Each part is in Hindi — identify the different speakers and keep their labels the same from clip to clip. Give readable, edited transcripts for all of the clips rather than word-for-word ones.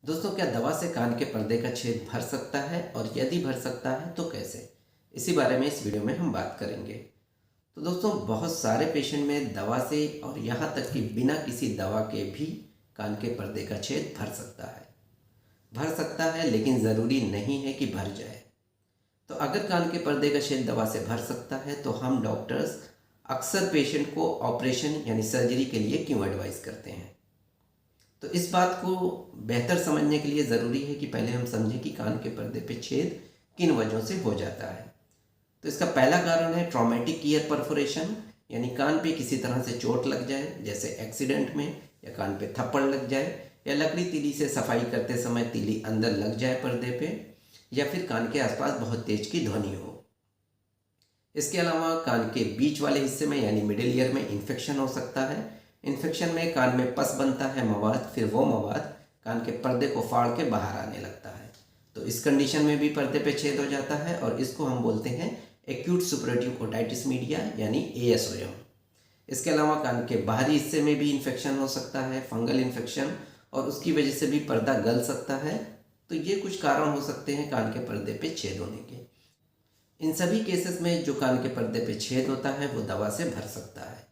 Speaker 1: दोस्तों, क्या दवा से कान के पर्दे का छेद भर सकता है और यदि भर सकता है तो कैसे? इसी बारे में इस वीडियो में हम बात करेंगे। तो दोस्तों, बहुत सारे पेशेंट में दवा से और यहाँ तक कि बिना किसी दवा के भी कान के पर्दे का छेद भर सकता है, लेकिन ज़रूरी नहीं है कि भर जाए। तो अगर कान के पर्दे का छेद दवा से भर सकता है तो हम डॉक्टर्स अक्सर पेशेंट को ऑपरेशन यानी सर्जरी के लिए क्यों एडवाइस करते हैं। तो इस बात को बेहतर समझने के लिए ज़रूरी है कि पहले हम समझें कि कान के पर्दे पे छेद किन वजहों से हो जाता है। तो इसका पहला कारण है ट्रॉमेटिक ईयर परफोरेशन, यानी कान पे किसी तरह से चोट लग जाए, जैसे एक्सीडेंट में, या कान पे थप्पड़ लग जाए, या लकड़ी तीली से सफाई करते समय तीली अंदर लग जाए पर्दे पे, या फिर कान के आसपास बहुत तेज की ध्वनि हो। इसके अलावा कान के बीच वाले हिस्से में यानी मिडिल ईयर में इन्फेक्शन हो सकता है। इन्फेक्शन में कान में पस बनता है मवाद, फिर वो मवाद कान के पर्दे को फाड़ के बाहर आने लगता है। तो इस कंडीशन में भी पर्दे पे छेद हो जाता है और इसको हम बोलते हैं एक्यूट सुपरेटिव ओटाइटिस मीडिया यानी ASOM। इसके अलावा कान के बाहरी हिस्से में भी इन्फेक्शन हो सकता है, फंगल इन्फेक्शन, और उसकी वजह से भी पर्दा गल सकता है। तो ये कुछ कारण हो सकते हैं कान के पर्दे पे छेद होने के। इन सभी केसेस में जो कान के पर्दे पे छेद होता है वो दवा से भर सकता है।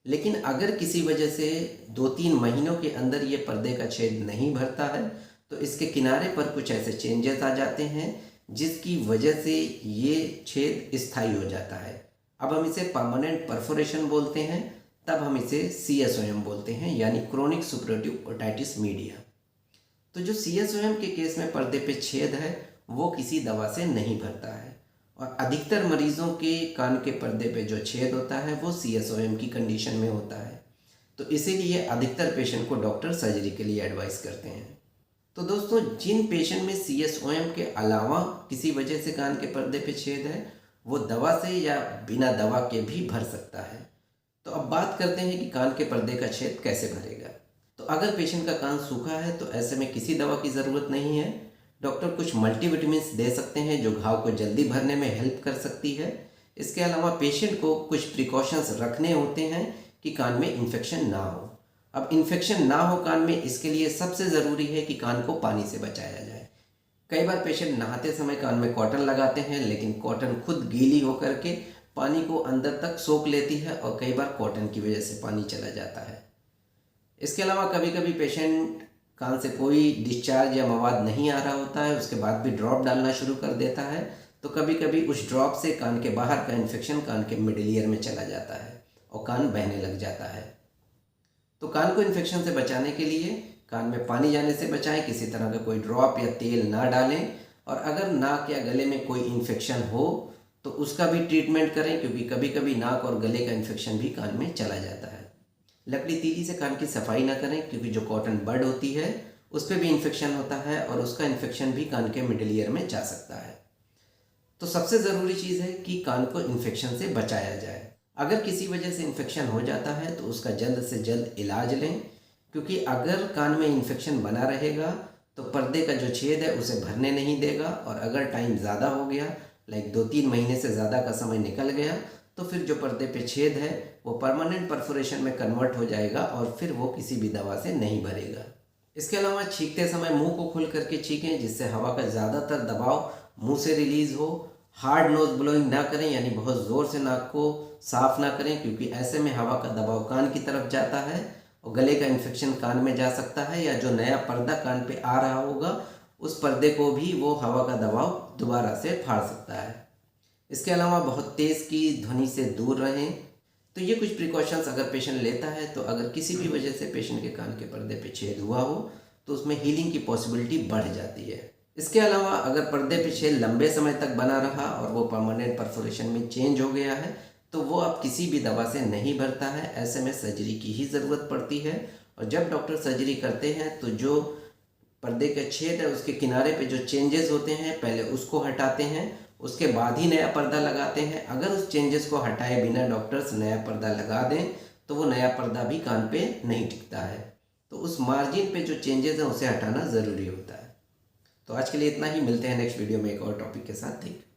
Speaker 1: लेकिन अगर किसी वजह से 2-3 महीनों के अंदर ये पर्दे का छेद नहीं भरता है तो इसके किनारे पर कुछ ऐसे चेंजेस आ जाते हैं जिसकी वजह से ये छेद स्थायी हो जाता है। अब हम इसे परमानेंट परफोरेशन बोलते हैं, तब हम इसे CSOM बोलते हैं, यानी क्रोनिक सुपरेटिव ओटाइटिस मीडिया। तो जो CSOM के केस में पर्दे पे छेद है वो किसी दवा से नहीं भरता है, और अधिकतर मरीजों के कान के पर्दे पे जो छेद होता है वो CSOM की कंडीशन में होता है। तो इसीलिए अधिकतर पेशेंट को डॉक्टर सर्जरी के लिए एडवाइस करते हैं। तो दोस्तों, जिन पेशेंट में CSOM के अलावा किसी वजह से कान के पर्दे पे छेद है वो दवा से या बिना दवा के भी भर सकता है। तो अब बात करते हैं कि कान के पर्दे का छेद कैसे भरेगा। तो अगर पेशेंट का कान सूखा है तो ऐसे में किसी दवा की ज़रूरत नहीं है। डॉक्टर कुछ मल्टीविटामिन्स दे सकते हैं जो घाव को जल्दी भरने में हेल्प कर सकती है। इसके अलावा पेशेंट को कुछ प्रिकॉशंस रखने होते हैं कि कान में इन्फेक्शन ना हो। अब इन्फेक्शन ना हो कान में, इसके लिए सबसे ज़रूरी है कि कान को पानी से बचाया जाए। कई बार पेशेंट नहाते समय कान में कॉटन लगाते हैं, लेकिन कॉटन खुद गीली होकर के पानी को अंदर तक सोख लेती है और कई बार कॉटन की वजह से पानी चला जाता है। इसके अलावा कभी कभी पेशेंट कान से कोई डिस्चार्ज या मवाद नहीं आ रहा होता है, उसके बाद भी ड्रॉप डालना शुरू कर देता है। तो कभी कभी उस ड्रॉप से कान के बाहर का इन्फेक्शन कान के मिडिल ईयर में चला जाता है और कान बहने लग जाता है। तो कान को इन्फेक्शन से बचाने के लिए कान में पानी जाने से बचाएं, किसी तरह का कोई ड्रॉप या तेल ना डालें, और अगर नाक या गले में कोई इन्फेक्शन हो तो उसका भी ट्रीटमेंट करें, क्योंकि कभी कभी नाक और गले का इन्फेक्शन भी कान में चला जाता है। लकड़ी तीली से कान की सफाई ना करें, क्योंकि जो कॉटन बड होती है उस पर भी इन्फेक्शन होता है और उसका इन्फेक्शन भी कान के मिडिल ईयर में जा सकता है। तो सबसे ज़रूरी चीज़ है कि कान को इन्फेक्शन से बचाया जाए। अगर किसी वजह से इन्फेक्शन हो जाता है तो उसका जल्द से जल्द इलाज लें, क्योंकि अगर कान में इन्फेक्शन बना रहेगा तो पर्दे का जो छेद है उसे भरने नहीं देगा, और अगर टाइम ज़्यादा हो गया, लाइक 2-3 महीने से ज़्यादा का समय निकल गया, तो फिर जो पर्दे पे छेद है वो परमानेंट परफोरेशन में कन्वर्ट हो जाएगा और फिर वो किसी भी दवा से नहीं भरेगा। इसके अलावा छींकते समय मुंह को खोल करके छींकें, जिससे हवा का ज़्यादातर दबाव मुंह से रिलीज़ हो। हार्ड नोज ब्लोइंग ना करें, यानी बहुत ज़ोर से नाक को साफ ना करें, क्योंकि ऐसे में हवा का दबाव कान की तरफ जाता है और गले का इन्फेक्शन कान में जा सकता है, या जो नया पर्दा कान पे आ रहा होगा उस पर्दे को भी वो हवा का दबाव दोबारा से फाड़ सकता है। इसके अलावा बहुत तेज़ की ध्वनि से दूर रहें। तो ये कुछ प्रिकॉशंस अगर पेशेंट लेता है तो अगर किसी भी वजह से पेशेंट के कान के पर्दे पे छेद हुआ हो तो उसमें हीलिंग की पॉसिबिलिटी बढ़ जाती है। इसके अलावा अगर पर्दे पे छेद लंबे समय तक बना रहा और वो परमानेंट परफोरेशन में चेंज हो गया है तो वो अब किसी भी दवा से नहीं भरता है। ऐसे में सर्जरी की ही ज़रूरत पड़ती है, और जब डॉक्टर सर्जरी करते हैं तो जो पर्दे का छेद है उसके किनारे पे जो चेंजेस होते हैं पहले उसको हटाते हैं, उसके बाद ही नया पर्दा लगाते हैं। अगर उस चेंजेस को हटाए बिना डॉक्टर्स नया पर्दा लगा दें तो वो नया पर्दा भी कान पे नहीं टिकता है। तो उस मार्जिन पे जो चेंजेस हैं उसे हटाना ज़रूरी होता है। तो आज के लिए इतना ही, मिलते हैं नेक्स्ट वीडियो में एक और टॉपिक के साथ। Thank you.